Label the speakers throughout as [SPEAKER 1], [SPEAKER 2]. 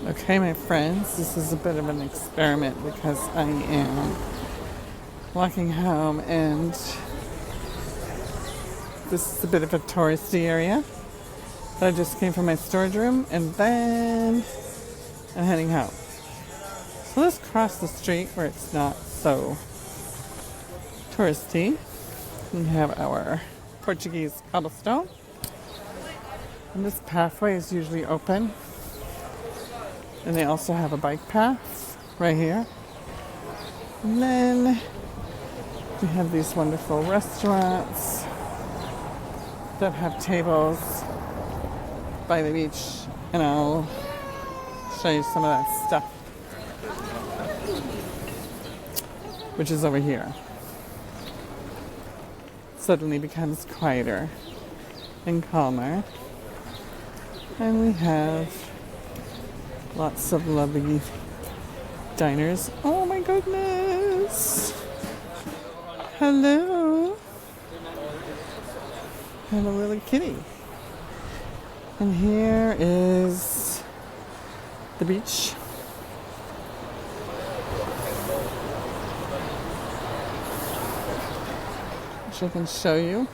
[SPEAKER 1] Okay, my friends, this is a bit of an experiment because I am walking home and this is a bit of a touristy area. So I just came from my storage room and then I'm heading home. So let's cross the street where it's not so touristy. We have our Portuguese cobblestone. And this pathway is usually open. And they also have a bike path right here. And then we have these wonderful restaurants that have tables by the beach. And I'll show you some of that stuff, which is over here. Suddenly becomes quieter and calmer. And we have lots of lovely diners. Oh my goodness! Hello! I have a little kitty. And here is the beach. Which I can show you.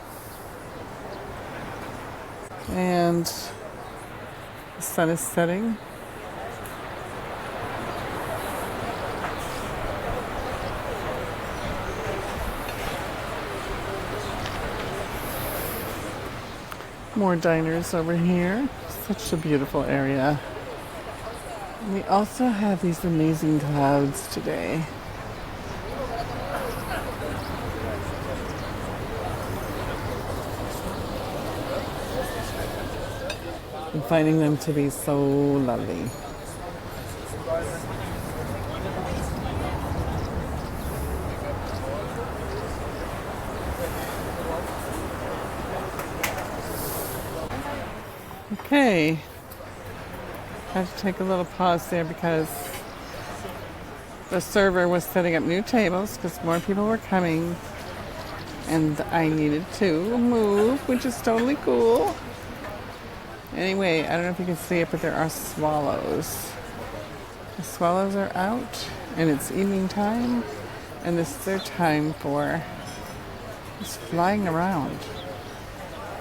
[SPEAKER 1] And the sun is setting. More diners over here. Such a beautiful area. And we also have these amazing clouds today. I'm finding them to be so lovely. Okay, I had to take a little pause there because the server was setting up new tables because more people were coming and I needed to move, which is totally cool. Anyway, I don't know if you can see it, but there are swallows. The swallows are out and it's evening time and this is their time for just flying around.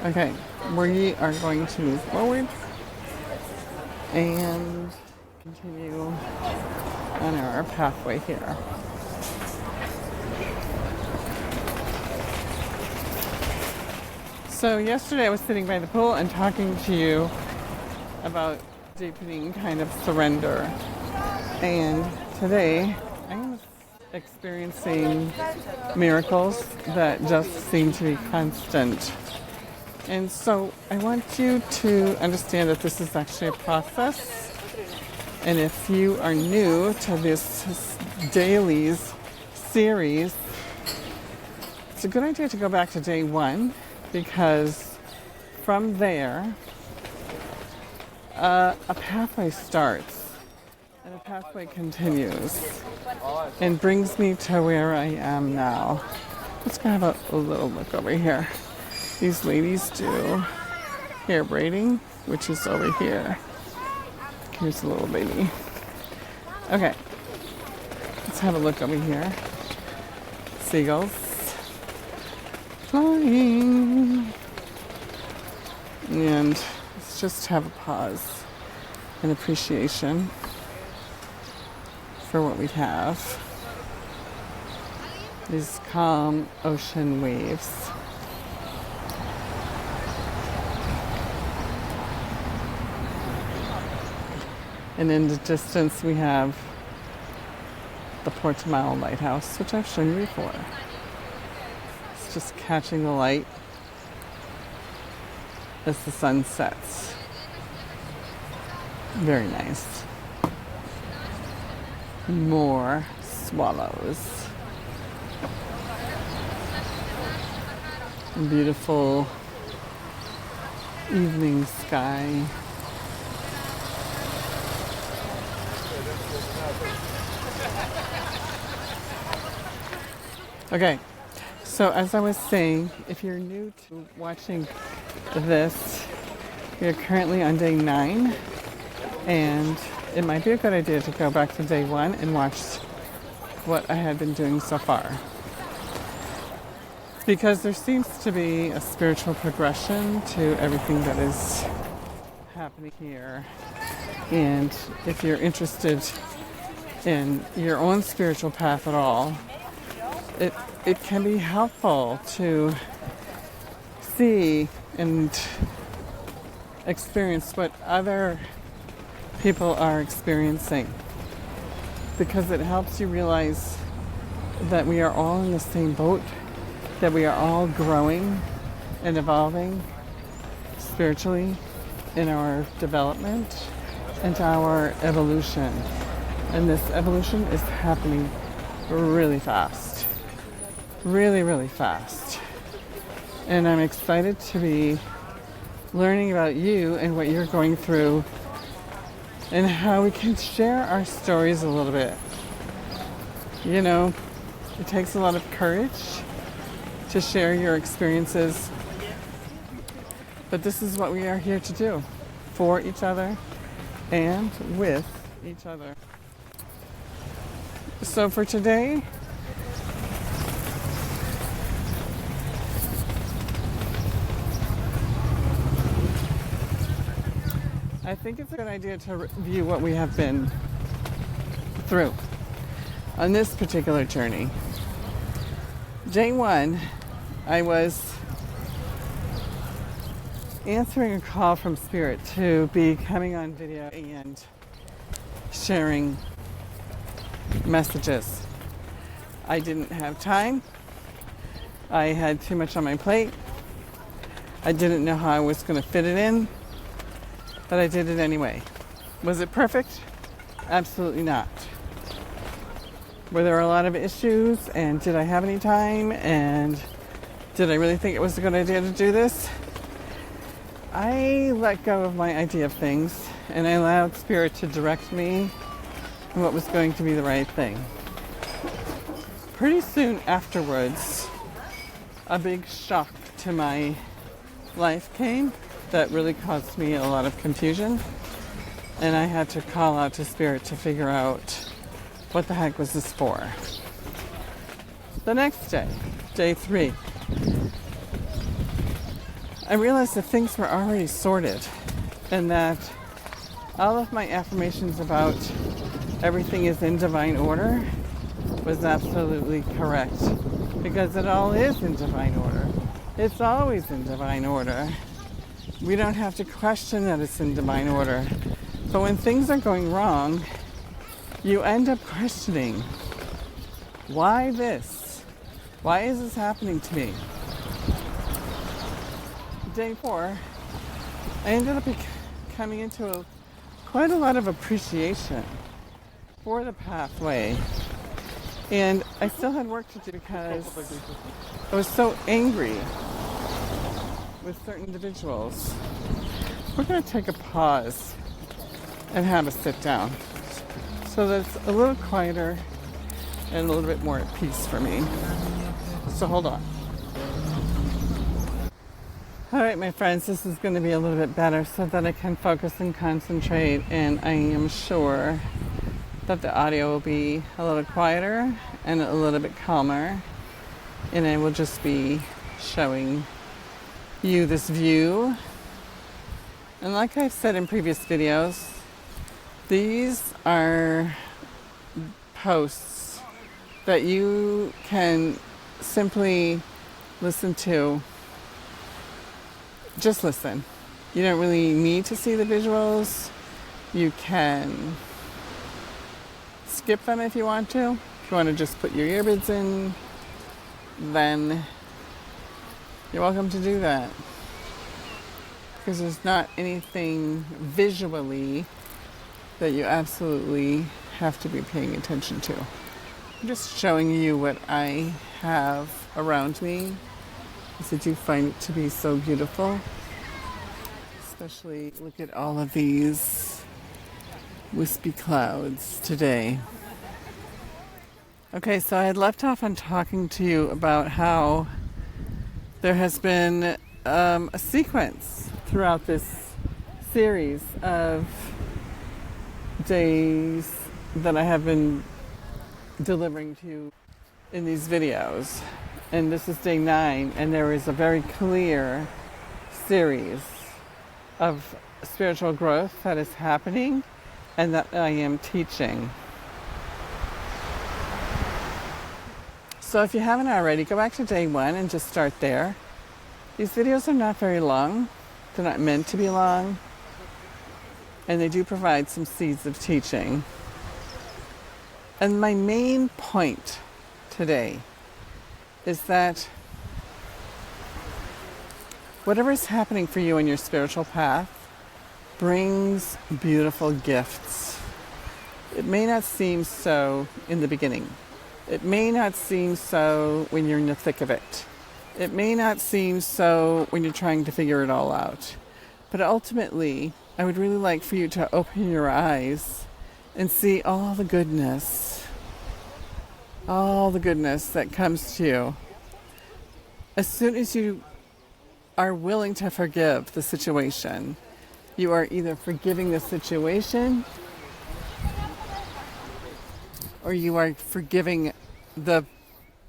[SPEAKER 1] Okay, we are going to move forward and continue on our pathway here. So yesterday I was sitting by the pool and talking to you about deepening kind of surrender. And today I am experiencing miracles that just seem to be constant. And so I want you to understand that this is actually a process. And if you are new to this Dailies series, it's a good idea to go back to day one because from there, a pathway starts and a pathway continues and brings me to where I am now. Let's go have a little look over here. These ladies do hair braiding, which is over here. Here's a little baby. Okay, let's have a look over here. Seagulls flying. And let's just have a pause and appreciation for what we have. These calm ocean waves. And in the distance we have the Portimao Lighthouse, which I've shown you before. It's just catching the light as the sun sets. Very nice. More swallows. Beautiful evening sky. Okay, so as I was saying, if you're new to watching this, we are currently on day 9, And it might be a good idea to go back to day one and watch what I had been doing so far. Because there seems to be a spiritual progression to everything that is happening here. And if you're interested in your own spiritual path at all, it can be helpful to see and experience what other people are experiencing, because it helps you realize that we are all in the same boat, that we are all growing and evolving spiritually in our development and our evolution. And this evolution is happening really fast. Really, really fast. And I'm excited to be learning about you and what you're going through and how we can share our stories a little bit. You know, it takes a lot of courage to share your experiences, but this is what we are here to do, for each other and with each other. So for today, I think it's a good idea to review what we have been through on this particular journey. Day one, I was answering a call from Spirit to be coming on video and sharing messages. I didn't have time. I had too much on my plate. I didn't know how I was going to fit it in, but I did it anyway. Was it perfect? Absolutely not. Were there a lot of issues, and did I have any time, and did I really think it was a good idea to do this? I let go of my idea of things, and I allowed Spirit to direct me in what was going to be the right thing. Pretty soon afterwards, a big shock to my life came that really caused me a lot of confusion, and I had to call out to Spirit to figure out what the heck was this for. The next day, day 3, I realized that things were already sorted and that all of my affirmations about everything is in divine order was absolutely correct, because it all is in divine order. It's always in divine order. We don't have to question that it's in divine order. But when things are going wrong, you end up questioning, why this? Why is this happening to me? Day 4, I ended up coming into quite a lot of appreciation for the pathway. And I still had work to do because I was so angry with certain individuals. We're going to take a pause and have a sit down, so that's a little quieter and a little bit more at peace for me. So hold on. All right, my friends, this is going to be a little bit better so that I can focus and concentrate, and I am sure that the audio will be a little quieter and a little bit calmer, and I will just be showing you this view. And like I've said in previous videos, these are posts that you can simply listen to. Just listen. You don't really need to see the visuals. You can skip them if you want to. If you want to just put your earbuds in, then you're welcome to do that. Because there's not anything visually that you absolutely have to be paying attention to. I'm just showing you what I have around me, because I do find it to be so beautiful. Especially look at all of these wispy clouds today. Okay, so I had left off on talking to you about how there has been a sequence throughout this series of days that I have been delivering to you in these videos. And this is day 9, and there is a very clear series of spiritual growth that is happening and that I am teaching. So if you haven't already, go back to day 1 and just start there. These videos are not very long. They're not meant to be long. And they do provide some seeds of teaching. And my main point today is that whatever is happening for you in your spiritual path brings beautiful gifts. It may not seem so in the beginning. It may not seem so when you're in the thick of it. It may not seem so when you're trying to figure it all out. But ultimately, I would really like for you to open your eyes and see all the goodness that comes to you. As soon as you are willing to forgive the situation, you are either forgiving the situation or you are forgiving the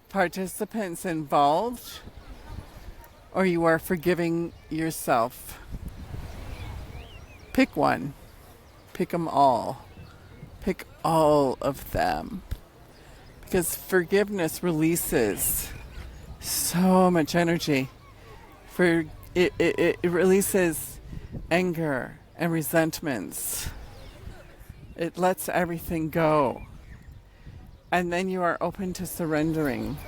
[SPEAKER 1] participants involved, or you are forgiving yourself. Pick one. Pick them all. Pick all of them. Because forgiveness releases so much energy. It releases anger and resentments. It lets everything go. And then you are open to surrendering.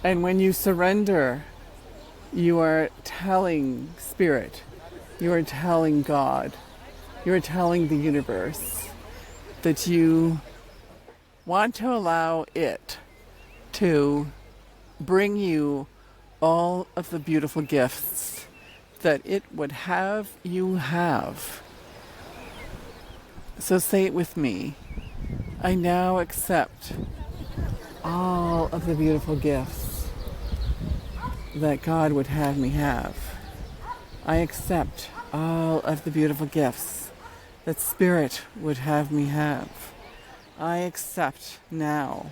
[SPEAKER 1] And when you surrender, you are telling Spirit, you are telling God, you are telling the universe that you want to allow it to bring you all of the beautiful gifts that it would have you have. So say it with me. I now accept all of the beautiful gifts that God would have me have. I accept all of the beautiful gifts that Spirit would have me have. I accept now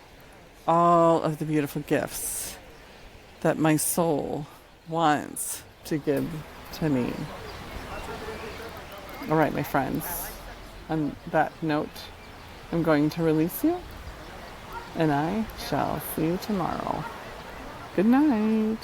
[SPEAKER 1] all of the beautiful gifts that my soul wants to give to me. All right, my friends. On that note, I'm going to release you, and I shall see you tomorrow. Good night.